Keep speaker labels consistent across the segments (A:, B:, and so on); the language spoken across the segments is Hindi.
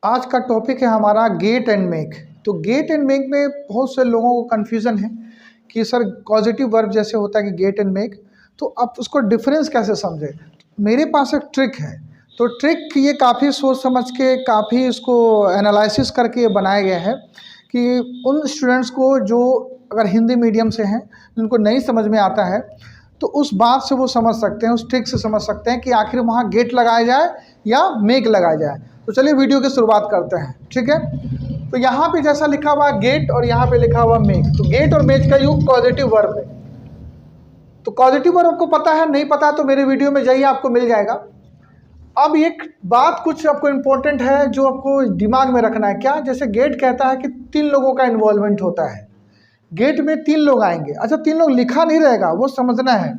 A: आज का टॉपिक है हमारा गेट एंड मेक। तो गेट एंड मेक में बहुत से लोगों को कन्फ्यूज़न है कि सर पॉजिटिव वर्ब जैसे होता है कि गेट एंड मेक, तो आप उसको डिफरेंस कैसे समझे। मेरे पास एक ट्रिक है, तो ट्रिक ये काफ़ी सोच समझ के काफ़ी इसको एनालिसिस करके ये बनाया गया है कि उन स्टूडेंट्स को जो अगर हिंदी मीडियम से हैं जिनको नहीं समझ में आता है तो उस बात से वो समझ सकते हैं, उस ट्रिक से समझ सकते हैं कि आखिर वहाँ गेट लगाया जाए या मेक लगाया जाए। तो चलिए वीडियो की शुरुआत करते हैं, ठीक है। तो यहाँ पे जैसा लिखा हुआ गेट और यहाँ पे लिखा हुआ मेक, तो गेट और मेक का यूज पॉजिटिव वर्ब है। तो पॉजिटिव वर्ब आपको पता है, नहीं पता तो मेरे वीडियो में जाइए, आपको मिल जाएगा। अब एक बात कुछ आपको इम्पोर्टेंट है जो आपको दिमाग में रखना है, क्या जैसे गेट कहता है कि 3 लोगों का इन्वॉल्वमेंट होता है, गेट में 3 लोग आएंगे। अच्छा 3 लोग लिखा नहीं रहेगा, वो समझना है।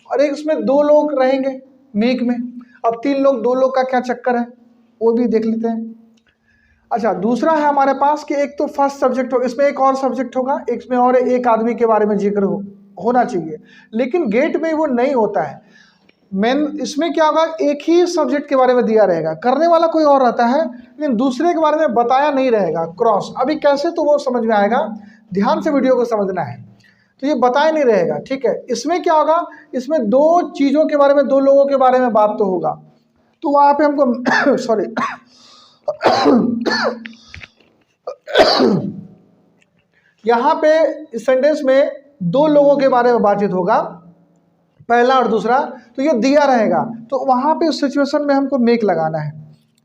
A: और एक उसमें 2 लोग रहेंगे मेक में। अब 3 लोग 2 लोग का क्या चक्कर है वो भी देख लेते हैं। अच्छा दूसरा है हमारे पास कि एक तो फर्स्ट सब्जेक्ट हो, इसमें एक और सब्जेक्ट होगा, इसमें और एक आदमी के बारे में जिक्र होना चाहिए, लेकिन गेट में वो नहीं होता है। मेन इसमें क्या होगा, एक ही सब्जेक्ट के बारे में दिया रहेगा, करने वाला कोई और रहता है लेकिन दूसरे के बारे में बताया नहीं रहेगा। क्रॉस अभी कैसे तो वो समझ में आएगा, ध्यान से वीडियो को समझना है। तो ये बताया नहीं रहेगा, ठीक है। इसमें क्या होगा, इसमें 2 चीज़ों के बारे में 2 लोगों के बारे में बात तो होगा। तो वहाँ पे हमको सॉरी यहाँ पे इस सेंटेंस में 2 लोगों के बारे में बातचीत होगा, पहला और दूसरा, तो ये दिया रहेगा। तो वहाँ पे उस सिचुएशन में हमको मेक लगाना है,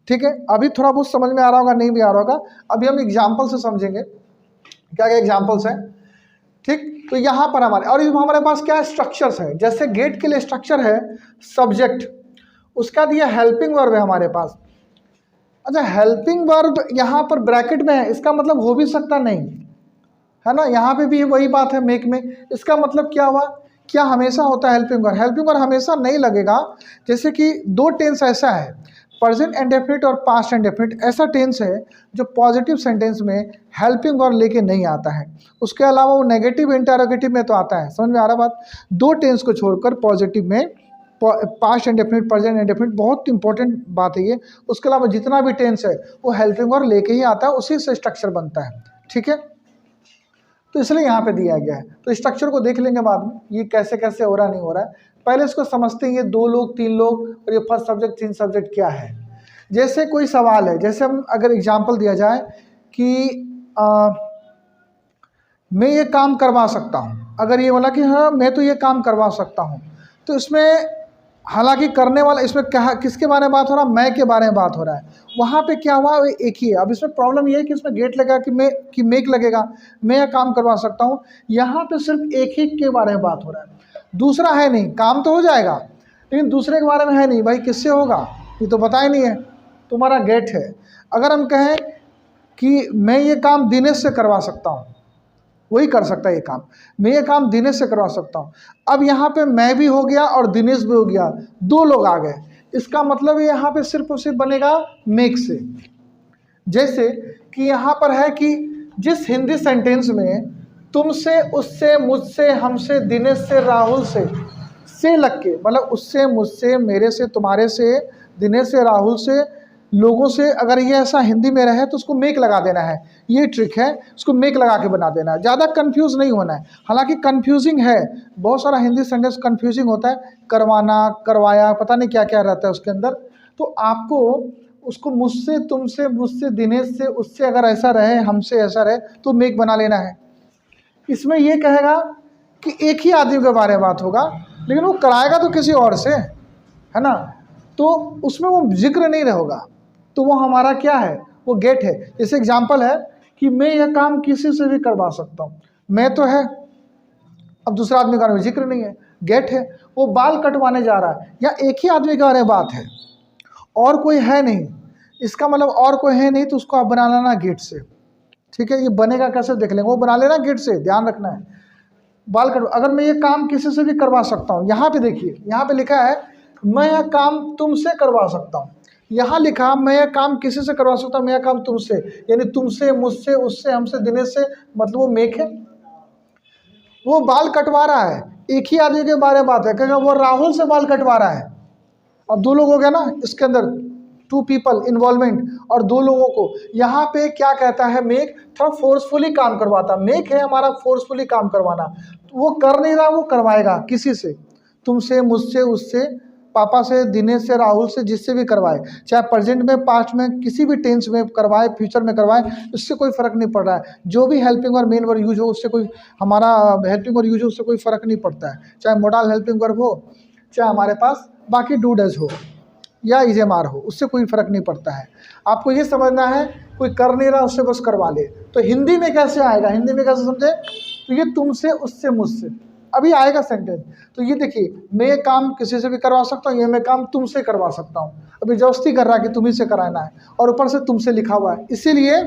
A: ठीक है। अभी थोड़ा बहुत समझ में आ रहा होगा, नहीं भी आ रहा होगा, अभी हम एग्जाम्पल से समझेंगे क्या क्या एग्जाम्पल्स हैं, ठीक। तो यहाँ पर हमारे पास क्या स्ट्रक्चर्स है, जैसे गेट के लिए स्ट्रक्चर है सब्जेक्ट, उसका दिया हेल्पिंग वर्ब है हमारे पास। अच्छा हेल्पिंग वर्ब यहाँ पर ब्रैकेट में है, इसका मतलब हो भी सकता नहीं है ना, यहाँ पे भी वही बात है मेक में। इसका मतलब क्या हुआ, क्या हमेशा होता है हेल्पिंग वर्ब? हेल्पिंग वर्ब हमेशा नहीं लगेगा। जैसे कि 2 टेंस ऐसा है, प्रेजेंट इंडेफिनिट और पास्ट इंडेफिनिट, ऐसा टेंस है जो पॉजिटिव सेंटेंस में हेल्पिंग वर्ब लेके नहीं आता है। उसके अलावा वो नेगेटिव इंटरोगेटिव में तो आता है, समझ में आ रहा बात। 2 टेंस को छोड़कर पॉजिटिव में पास्ट इंडेफिनिट, प्रेजेंट इंडेफिनिट, बहुत इंपॉर्टेंट बात है ये। उसके अलावा जितना भी टेंस है वो हेल्पिंग वर्ब लेके ही आता है, उसी से स्ट्रक्चर बनता है, ठीक है। तो इसलिए यहाँ पे दिया गया है। तो स्ट्रक्चर को देख लेंगे बाद में, ये कैसे कैसे हो रहा नहीं हो रहा है। पहले इसको समझते हैं, ये 2 लोग 3 लोग और ये फर्स्ट सब्जेक्ट 3 सब्जेक्ट क्या है। जैसे कोई सवाल है, जैसे हम अगर एग्जाम्पल दिया जाए कि मैं ये काम करवा सकता हूँ, अगर ये बोला कि हाँ मैं तो ये काम करवा सकता हूँ, तो इसमें हालांकि करने वाला, इसमें क्या किसके बारे में बात हो रहा है, मैं के बारे में बात हो रहा है। वहाँ पे क्या हुआ, एक ही है। अब इसमें प्रॉब्लम ये है कि इसमें गेट लगा कि मेक लगेगा, मैं यह काम करवा सकता हूँ। यहाँ पे सिर्फ एक ही के बारे में बात हो रहा है, दूसरा है नहीं। काम तो हो जाएगा लेकिन दूसरे के बारे में है नहीं। भाई किससे होगा, ये तो पता ही नहीं है, तुम्हारा गेट है। अगर हम कहें कि मैं ये काम दिनेश से करवा सकता हूँ, वही कर सकता है ये काम, मैं ये काम दिनेश से करवा सकता हूँ। अब यहाँ पे मैं भी हो गया और दिनेश भी हो गया, 2 लोग आ गए। इसका मतलब यहाँ पे सिर्फ और सिर्फ बनेगा मेक से। जैसे कि यहाँ पर है कि जिस हिंदी सेंटेंस में तुमसे, उससे, मुझसे, हमसे, दिनेश से, राहुल से लग के, मतलब उससे, मुझसे, मेरे से, तुम्हारे से, दिनेश से, राहुल से, लोगों से, अगर ये ऐसा हिंदी में रहे तो उसको मेक लगा देना है। ये ट्रिक है, उसको मेक लगा के बना देना है, ज़्यादा कंफ्यूज नहीं होना है। हालांकि कंफ्यूजिंग है, बहुत सारा हिंदी सेंटेंस कंफ्यूजिंग होता है, करवाना, करवाया, पता नहीं क्या क्या रहता है उसके अंदर। तो आपको उसको मुझसे, तुमसे, मुझसे, दिनेश से, उससे अगर ऐसा रहे, हमसे ऐसा रहे, तो मेक बना लेना है। इसमें ये कहेगा कि एक ही आदमी के बारे में बात होगा लेकिन वो कराएगा तो किसी और से, है ना, तो उसमें वो जिक्र नहीं रहेगा, तो वो हमारा क्या है, वो गेट है। जैसे एग्जाम्पल है कि मैं यह काम किसी से भी करवा सकता हूँ, मैं तो है, अब दूसरा आदमी के बारे में जिक्र नहीं है, गेट है। वो बाल कटवाने जा रहा है, या एक ही आदमी के बारे में बात है और कोई है नहीं, इसका मतलब और कोई है नहीं, तो उसको आप बना लेना गेट से, ठीक है। ये बनेगा कैसे देख लेंगे, वो बना लेना गेट से, ध्यान रखना है। बाल कट, अगर मैं ये काम किसी से भी करवा सकता हूँ, यहाँ पे देखिए, यहाँ पे लिखा है मैं यह काम तुमसे करवा सकता हूँ, यहाँ लिखा मैं यह काम किसी से करवा सकता हूँ, मैं यह काम तुमसे, यानी तुमसे, मुझसे, उससे, हमसे, दिनेश से, मतलब वो मेक है। वो बाल कटवा रहा है, एक ही आदमी के बारे में बात है, कहेगा वो राहुल से बाल कटवा रहा है, और 2 लोग हो गया ना इसके अंदर, टू पीपल इन्वॉल्वमेंट, और दो लोगों को। यहाँ पे क्या कहता है मेक, थोड़ा फोर्सफुली काम करवाता। मेक है हमारा फोर्सफुली काम करवाना, वो कर नहीं रहा, वो करवाएगा किसी से, तुमसे, मुझसे, उससे, पापा से, दिनेश से, राहुल से, जिससे भी करवाए, चाहे प्रेजेंट में, पास्ट में, किसी भी टेंस में करवाए, फ्यूचर में करवाए, उससे कोई फ़र्क नहीं पड़ रहा है। जो भी हेल्पिंग और मेन वर्ब यूज हो उससे कोई, हमारा हेल्पिंग वर्ब यूज हो उससे कोई फ़र्क नहीं पड़ता है, चाहे मोडाल हेल्पिंग वर्ब हो, चाहे हमारे पास बाकी डू डज हो या इज एम आर हो, उससे कोई फ़र्क नहीं पड़ता है। आपको ये समझना है कोई कर नहीं रहा उससे बस करवा ले। तो हिंदी में कैसे आएगा, हिंदी में कैसे समझे, तो ये तुमसे, उससे, मुझसे, अभी आएगा सेंटेंस। तो ये देखिए, मैं ये काम किसी से भी करवा सकता हूँ, ये मैं काम तुमसे करवा सकता हूँ। अभी जबरदस्ती कर रहा है कि तुम्ही से कराना है, और ऊपर से तुमसे लिखा हुआ है, इसीलिए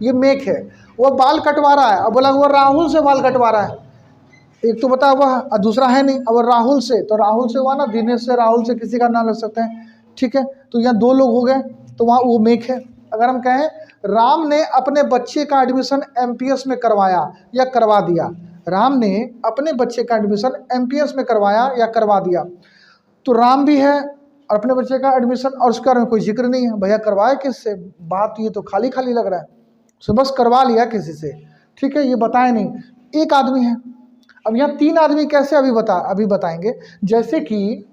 A: ये मेक है। वो बाल कटवा रहा है, अब बोला वो राहुल से बाल कटवा रहा है, एक तो बता हुआ और दूसरा है नहीं, अब राहुल से, तो राहुल से हुआ ना, दिनेश से, राहुल से, किसी का नाम ले सकते हैं, ठीक है। तो यहाँ दो लोग हो गए, तो वहाँ वो मेक है। अगर हम कहें राम ने अपने बच्चे का एडमिशन एमपीएस में करवाया या करवा दिया, राम ने अपने बच्चे का एडमिशन एमपीएस में करवाया या करवा दिया, तो राम भी है और अपने बच्चे का एडमिशन, और उसके बारे में कोई जिक्र नहीं है, भैया करवाए किससे, बात ये तो खाली खाली लग रहा है, सो बस करवा लिया किसी से, ठीक है, ये बताए नहीं। एक आदमी है, अब यहाँ तीन आदमी कैसे, अभी बताएंगे। जैसे कि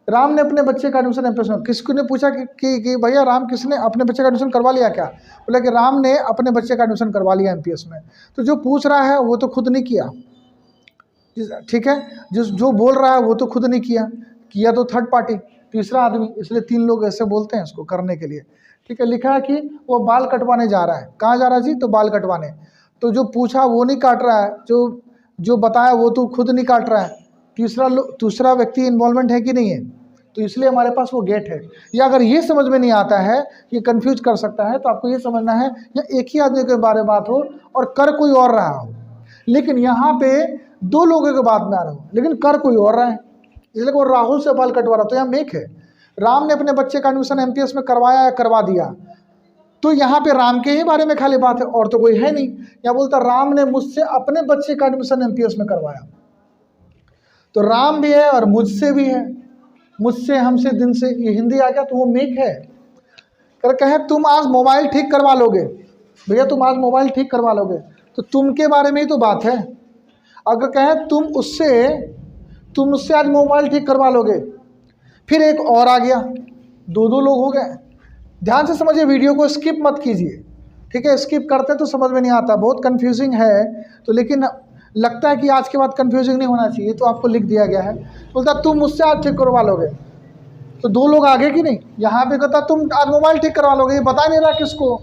A: राम ने अपने बच्चे का एडमिशन एमपीएस में, किसको ने पूछा कि भैया राम किसने अपने बच्चे का एडमिशन करवा लिया क्या, बोला कि राम ने अपने बच्चे का एडमिशन करवा लिया एमपीएस में। तो जो पूछ रहा है वो तो खुद नहीं किया, ठीक है, जो बोल रहा है वो तो खुद नहीं किया तो थर्ड पार्टी, तीसरा आदमी, इसलिए तीन लोग ऐसे बोलते हैं इसको करने के लिए, ठीक है। लिखा है कि वो बाल कटवाने जा रहा है, कहाँ जा रहा है जी, तो बाल कटवाने। तो जो पूछा वो नहीं काट रहा है, जो बताया वो तो खुद नहीं काट रहा है, दूसरा व्यक्ति इन्वॉल्वमेंट है कि नहीं है, तो इसलिए हमारे पास वो गेट है। या अगर ये समझ में नहीं आता है, ये कंफ्यूज कर सकता है, तो आपको ये समझना है या एक ही आदमी के बारे में बात हो और कर कोई और रहा हो, लेकिन यहाँ पे दो लोगों के बात में आ रहा हो लेकिन कर कोई और रहा है, इसलिए वो राहुल से बाल कटवा रहा, तो यहाँ मेक है। राम ने अपने बच्चे का एडमिशन एमपीएस में करवाया या करवा दिया, तो यहाँ पे राम के ही बारे में खाली बात है और तो कोई है नहीं। या बोलता राम ने मुझसे अपने बच्चे का एडमिशन एमपीएस में करवाया, तो राम भी है और मुझसे भी है, मुझसे, हमसे, दिन से, ये हिंदी आ गया तो वो मेक है। कर कहे तुम आज मोबाइल ठीक करवा लोगे, भैया तुम आज मोबाइल ठीक करवा लोगे, तो तुम के बारे में ही तो बात है। अगर कहें तुम उससे आज मोबाइल ठीक करवा लोगे, फिर एक और आ गया, दो लोग हो गए। ध्यान से समझिए, वीडियो को स्किप मत कीजिए, ठीक है, स्किप करते तो समझ में नहीं आता, बहुत कन्फ्यूजिंग है, तो लेकिन लगता है कि आज के बाद कन्फ्यूजिंग नहीं होना चाहिए, तो आपको लिख दिया गया है। बोलता तुम मुझसे आज ठीक करवा लोगे, तो दो लोग आगे कि नहीं, यहाँ पे कहता तुम आज मोबाइल ठीक करवा लोगे, ये बता नहीं रहा किसको,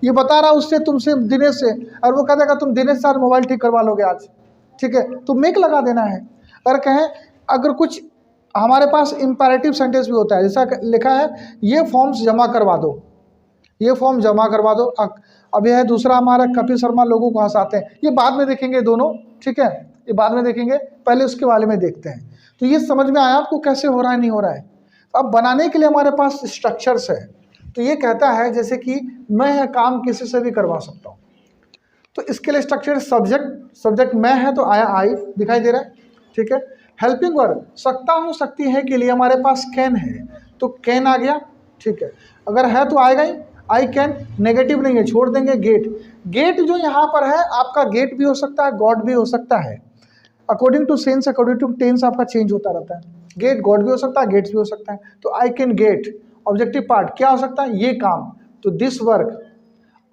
A: ये बता रहा उससे, तुमसे, दिनेश से, और वो कह देगा तुम दिनेश से आज मोबाइल ठीक करवा लोगे आज, ठीक है, तो मेक लगा देना है। अगर कहें अगर कुछ हमारे पास इम्पेरेटिव सेंटेंस भी होता है, जैसा लिखा है ये फॉर्म्स जमा करवा दो, ये फॉर्म जमा करवा दो। अब यह है दूसरा हमारा, कपिल शर्मा लोगों को हंसाते हैं, ये बाद में देखेंगे दोनों, ठीक है, ये बाद में देखेंगे, पहले उसके बारे में देखते हैं। तो ये समझ में आया आपको कैसे हो रहा है, नहीं हो रहा है। अब बनाने के लिए हमारे पास स्ट्रक्चर्स है, तो ये कहता है जैसे कि मैं यह काम किसी से भी करवा सकता हूँ, तो इसके लिए स्ट्रक्चर सब्जेक्ट मैं है तो आया आई दिखाई दे रहा है, ठीक है। हेल्पिंग वर्ब सकता हूँ, सकती है के लिए हमारे पास कैन है, तो कैन आ गया, ठीक है, अगर है तो आएगा ही, आई कैन, नेगेटिव नहीं है, छोड़ देंगे। गेट जो यहाँ पर है आपका गेट भी हो सकता है, गॉड भी हो सकता है, according to sense, according to tense आपका चेंज होता रहता है। गेट गॉड भी हो सकता है, गेट्स भी हो सकता है। तो I can get, objective part क्या हो सकता है, ये काम, तो दिस वर्क।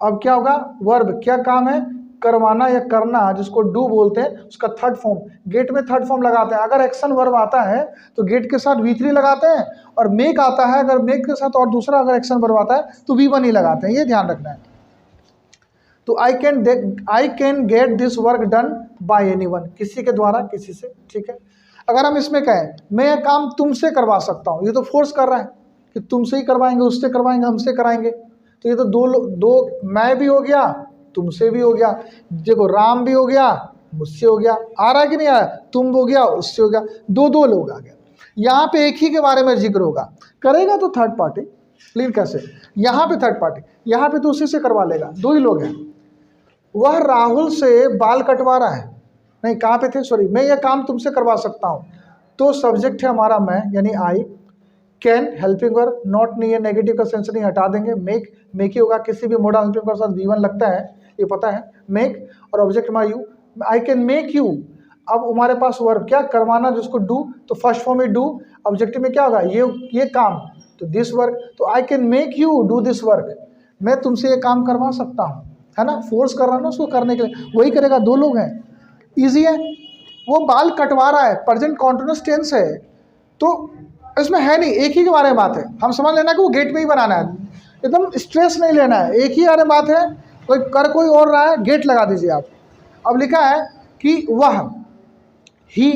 A: अब क्या होगा, वर्ब क्या काम है, करवाना या करना, जिसको डू बोलते हैं, उसका थर्ड फॉर्म, गेट में थर्ड फॉर्म लगाते हैं। अगर एक्शन वर्ब आता है तो गेट के साथ V3 लगाते हैं, और मेक आता है, अगर मेक के साथ और दूसरा अगर एक्शन वर्ब आता है तो V1 ही लगाते हैं, ये ध्यान रखना है। तो I can get this work done by anyone, किसी के द्वारा, किसी से, ठीक है। अगर हम इसमें कहें मैं यह काम तुमसे करवा सकता हूँ, ये तो फोर्स कर रहा है कि तुमसे ही करवाएंगे, उससे करवाएंगे, हमसे कराएंगे, तो ये तो दो मैं भी हो गया, तुमसे भी हो गया, देखो राम भी हो गया, मुझसे हो गया, आ रहा है कि नहीं आ रहा, तुम हो गया, उससे हो गया, दो लोग आ गए। यहाँ पे एक ही के बारे में जिक्र होगा, करेगा तो थर्ड पार्टी, लेकिन कैसे, यहाँ पे थर्ड पार्टी, यहाँ पे तो उसी से करवा लेगा, दो ही लोग हैं। वह राहुल से बाल कटवा रहा है, नहीं कहाँ पे थे, सॉरी, मैं यह काम तुमसे करवा सकता हूँ, तो सब्जेक्ट है हमारा मैं, यानी आई, कैन हेल्पिंग वर्ब, नॉट नहीं है, नेगेटिव का सेंस नहीं, हटा देंगे। मेक ही होगा, किसी भी मोडल हेल्पिंग वर्ब के साथ V1 लगता है, ये पता है। मेक और ऑब्जेक्ट हमारा you, I can make you. अब हमारे पास वर्ब क्या करवाना, जिसको डू, तो फर्स्ट फॉर्म में डू, ऑब्जेक्टिव में क्या होगा ये काम, तो दिस वर्क, तो I can make you do this work, मैं तुमसे ये काम करवा सकता हूँ, है ना, फोर्स कर रहा है ना उसको करने के लिए, वही करेगा, दो लोग हैं, ईजी है। वो बाल कटवा रहा है, प्रेजेंट कॉन्टिन्यूअस टेंस है, तो इसमें है नहीं, एक ही के बारे में बात है, हम समझ लेना कि वो गेट में ही बनाना है, एकदम स्ट्रेस नहीं लेना है, एक ही बारे में बात है, कोई और रहा है, गेट लगा दीजिए आप। अब लिखा है कि वह, ही,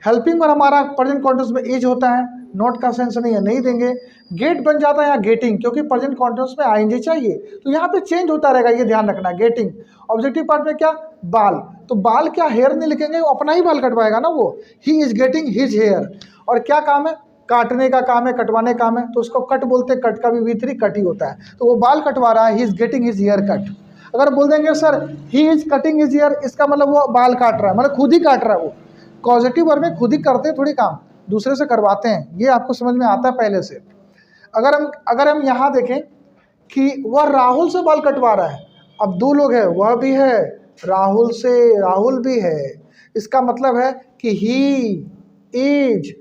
A: हेल्पिंग पर हमारा प्रेजेंट कॉन्टिन्यूअस में इज होता है, नॉट का सेंस नहीं है, नहीं देंगे। गेट बन जाता है यहाँ गेटिंग, क्योंकि प्रेजेंट कॉन्टिन्यूअस में आईएनजी चाहिए, तो यहाँ पे चेंज होता रहेगा, ये ध्यान रखना। गेटिंग, ऑब्जेक्टिव पार्ट में क्या, बाल, तो बाल क्या हेयर नहीं लिखेंगे, वो अपना ही बाल कटवाएगा ना वो, he is getting his hair. और क्या काम है, काटने का काम है, कटवाने काम है, तो उसको कट बोलते हैं, कट का भी V3 कट ही होता है, तो वो बाल कटवा रहा है, he is getting his hair cut. अगर बोल देंगे sir he is cutting his hair, इसका मतलब वो बाल काट रहा है, मतलब खुद ही काट रहा है, वो पॉजिटिव वर्ब में खुद ही करते हैं, थोड़ी काम दूसरे से करवाते हैं, ये आपको समझ में आता है पहले से। अगर हम यहाँ देखें कि वह राहुल से बाल कटवा रहा है, अब दो लोग हैं, वह भी है, राहुल भी है, इसका मतलब है कि he is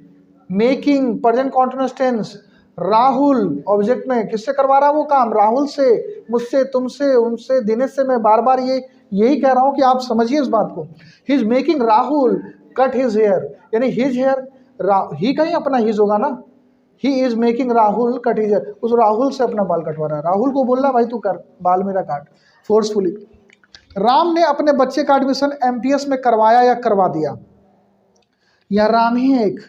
A: making present continuous tense, Rahul object में किससे करवा रहा है वो काम, राहुल से, मुझसे, तुमसे, उनसे, दिनेश से, मैं बार बार यही कह रहा हूँ कि आप समझिए इस बात को। He is making Rahul cut his hair, यानी हिज हेयर, ही कहीं अपना हिज होगा ना, he is making Rahul cut his hair, उस राहुल से अपना बाल कटवा रहा है, राहुल को बोल रहा भाई तू कर, बाल मेरा काट, फोर्सफुली। राम ने अपने बच्चे का एडमिशन MPS में करवाया या करवा दिया, या राम ही है एक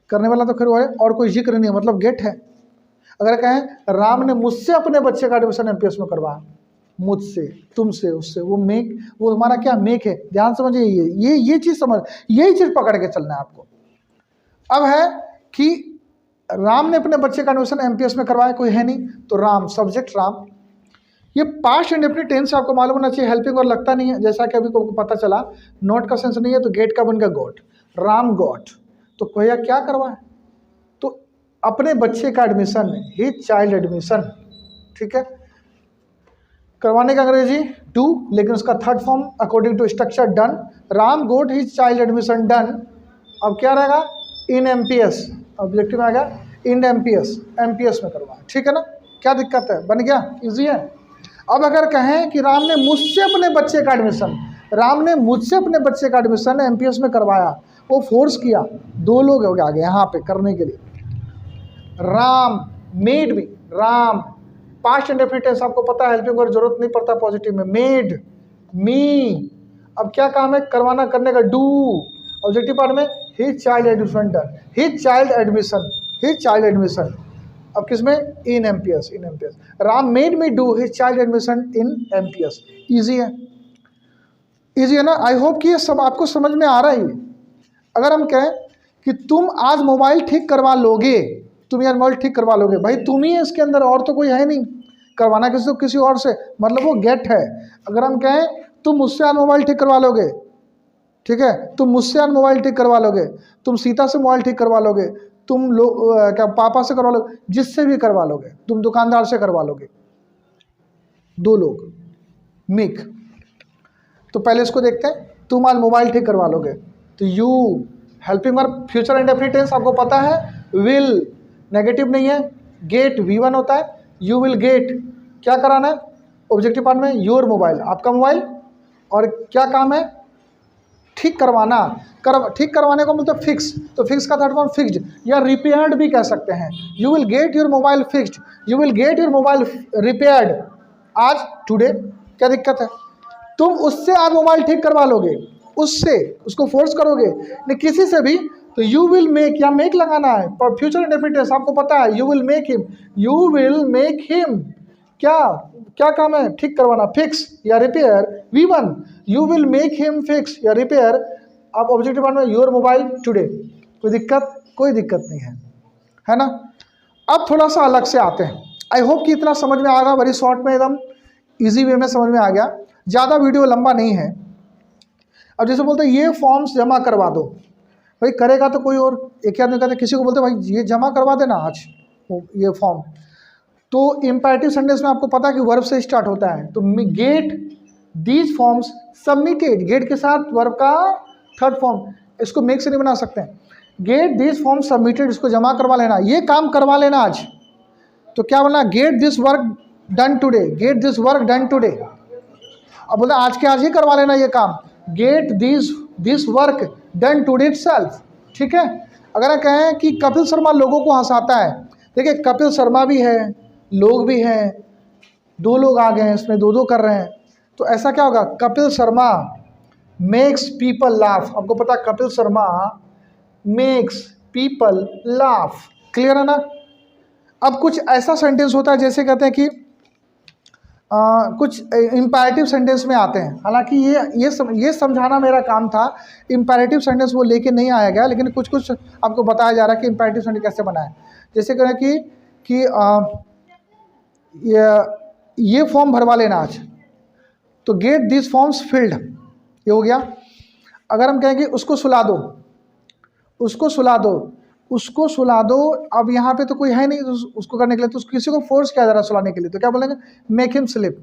A: करने वाला, तो फिर और कोई जिक्र नहीं है, मतलब गेट है। अगर कहें राम ने मुझसे अपने बच्चे का एडमिशन MPS में करवाया, मुझसे, तुमसे, उससे, वो मेक, वो हमारा क्या मेक है, ध्यान समझिए, ये चीज़ समझ, यही चीज़ पकड़ के चलना है आपको। अब है कि राम ने अपने बच्चे का एडमिशन MPS में करवाया, कोई है नहीं, तो राम, सब्जेक्ट राम, ये पास्ट इंडेफिनिट टेंस आपको मालूम होना चाहिए, हेल्पिंग और लगता नहीं है, जैसा कि अभी को पता चला, नॉट का सेंस नहीं है, तो गेट का बन गया गॉट, राम गॉट, तो भैया क्या करवाए, तो अपने बच्चे का एडमिशन, हिज चाइल्ड एडमिशन, ठीक है, करवाने का अंग्रेजी डू, लेकिन उसका third form according to structure done, Ram got his child admission done. अब क्या रहेगा, इन MPS, ऑब्जेक्टिव में आ गया इन MPS में करवाए, ठीक है ना, क्या दिक्कत है, बन गया, इजी है। अब अगर कहें कि राम ने मुझसे अपने बच्चे का एडमिशन, राम ने मुझसे अपने बच्चे का एडमिशन MPS में करवाया, वो फोर्स किया, दो लोग हो गए आगे यहाँ पे करने के लिए। Ram made me, Ram past indefinite tense आपको पता है, हेल्पिंग वर्ब जरूरत नहीं पड़ता पॉजिटिव में, मेड मी, अब क्या काम है, करवाना, करने का, डू, ऑब्जेक्टिव पार्ट में his child admission done, his child admission, अब किसमें, इन MPS, Ram made me do his child admission in MPS, easy है ना। आई होप कि ये सब आपको समझ में आ रहा है। अगर हम कहें कि तुम आज मोबाइल ठीक करवा लोगे, तुम यार मोबाइल ठीक करवा लोगे, भाई तुम ही है इसके अंदर, और तो कोई है नहीं, करवाना किसी और से, मतलब वो गेट है। अगर हम कहें तुम मुझसे आज मोबाइल ठीक करवा लोगे, ठीक है, तुम मुझसे आज मोबाइल ठीक करवा लोगे, तुम सीता से मोबाइल ठीक करवा लोगे, तुम क्या पापा से करवा लोगे, जिससे भी करवा लोगे, तुम दुकानदार से करवा लोगे, दो लोग, मेक। तो पहले इसको देखते हैं, तुम आज मोबाइल ठीक करवा लोगे, तो you, helping verb future indefinite tense आपको पता है, विल, नेगेटिव नहीं है, गेट V1 होता है, यू विल गेट, क्या कराना है, ऑब्जेक्टिव पार्ट में योर मोबाइल, आपका मोबाइल, और क्या काम है, ठीक करवाना, ठीक करवाने को मतलब फिक्स, तो फिक्स का थर्ड फॉर्म फिक्स्ड, या रिपेयर्ड भी कह सकते हैं, you will get your mobile fixed, you will get your mobile repaired आज, टुडे, क्या दिक्कत है, तुम उससे आज मोबाइल ठीक करवा लोगे, उससे, उसको फोर्स करोगे, नहीं किसी से भी, तो यू विल मेक, या मेक लगाना है, पर फ्यूचर इंडेफिनिट टेंस आपको पता है, यू विल मेक हिम, क्या काम है, ठीक करवाना, फिक्स या repair, V1, you will make him fix या रिपेयर, आप ऑब्जेक्टिव पार्ट में योर मोबाइल टुडे, कोई दिक्कत नहीं है ना। अब थोड़ा सा अलग से आते हैं, आई होप कि इतना समझ में आ गया, वेरी शॉर्ट में, एकदम इजी वे में समझ में आ गया, ज़्यादा वीडियो लंबा नहीं है। अब जैसे बोलते हैं ये फॉर्म्स जमा करवा दो, भाई करेगा तो कोई और, एक आदमी कहते किसी को बोलते भाई ये जमा करवा देना आज ये फॉर्म, तो इम्पेरेटिव सेंटेंस में आपको पता है कि वर्ब से स्टार्ट होता है, तो get these forms submitted, get के साथ वर्ब का थर्ड फॉर्म, इसको मेक से नहीं बना सकते हैं। गेट दिस फॉर्म सबमिटेड, इसको जमा करवा लेना, ये काम करवा लेना आज। तो क्या बोलना, get this work done today, get this work done today. अब बोलना आज के आज ही करवा लेना ये काम, get this work done today itself. ठीक है। अगर हम कहें कि कपिल शर्मा लोगों को हंसाता है, देखिए कपिल शर्मा भी है, लोग भी हैं, दो लोग आ गए हैं इसमें, दो कर रहे हैं, तो ऐसा क्या होगा, Kapil Sharma makes people laugh. आपको पता है Kapil Sharma makes people laugh, clear है ना। अब कुछ ऐसा सेंटेंस होता है जैसे कहते हैं कि कुछ इम्पेरेटिव सेंटेंस में आते हैं, हालांकि ये समझाना मेरा काम था, इम्पेरेटिव सेंटेंस वो लेके नहीं आया गया, लेकिन कुछ कुछ आपको बताया जा रहा है कि इम्पेरेटिव सेंटेंस कैसे बनाए। जैसे कहें कि ये फॉर्म भरवा लेना आज, तो गेट दिस फॉर्म्स फिल्ड, ये हो गया। अगर हम कहें कि उसको सुला दो, उसको सुला दो, उसको सुला दो, अब यहाँ पे तो कोई है नहीं उसको करने के लिए, तो किसी को फोर्स किया जा रहा है सुलाने के लिए, तो क्या बोलेंगे, मेक हिम स्लिप।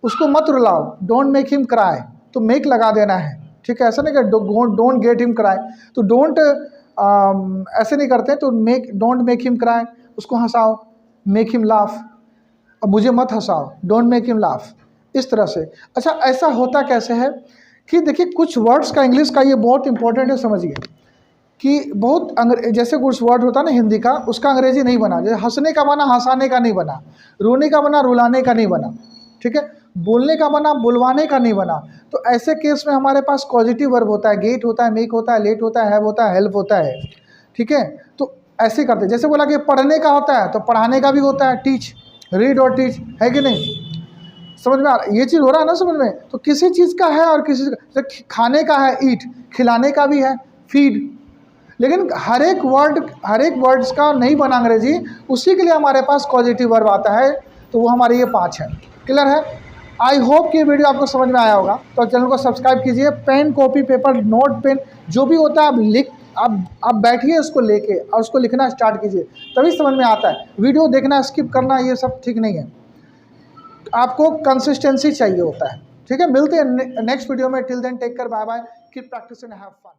A: उसको मत रुलाओ, डोंट मेक हिम क्राई, तो मेक लगा देना है। ठीक है, ऐसा नहीं कि डोंट गेट हिम क्राई, तो डोंट ऐसे नहीं करते, तो डोंट मेक हिम क्राई, उसको हंसाओ, मेक हिम लाफ। अब मुझे मत हंसाओ, डोंट मेक हिम लाफ, इस तरह से। अच्छा, ऐसा होता कैसे है कि देखिए कुछ वर्ड्स का इंग्लिश का ये बहुत इंपॉर्टेंट है, समझिए कि बहुत जैसे कुछ वर्ड होता है ना हिंदी का, उसका अंग्रेजी नहीं बना, जैसे हंसने का बना हंसाने का नहीं बना, रोने का बना रुलाने का नहीं बना, ठीक है, बोलने का बना बुलवाने का नहीं बना। तो ऐसे केस में हमारे पास पॉजिटिव वर्ब होता है, गेट होता है, मेक होता है, लेट होता है, हैव होता है, हेल्प होता है। ठीक है, तो ऐसे करते हैं। जैसे बोला कि पढ़ने का होता है, तो पढ़ाने का भी होता है, टीच, रीड और टीच, है कि नहीं, समझ में आ रहा, ये चीज़ हो रहा है ना समझ में। तो किसी चीज़ का है और किसी का, खाने का है ईट, खिलाने का भी है फीड, लेकिन हर एक वर्ड्स का नहीं बना अंग्रेजी, उसी के लिए हमारे पास पॉजिटिव वर्ब आता है। तो वो हमारे ये 5 है, क्लियर है। आई होप कि वीडियो आपको समझ में आया होगा। तो चैनल को सब्सक्राइब कीजिए, pen copy paper note pen जो भी होता है आप बैठिए उसको लेके और उसको लिखना स्टार्ट कीजिए, तभी समझ में आता है। वीडियो देखना स्किप करना ये सब ठीक नहीं है, आपको कंसिस्टेंसी चाहिए होता है। ठीक है, मिलते हैं नेक्स्ट वीडियो में। Till then take care, bye bye, keep practicing, have fun.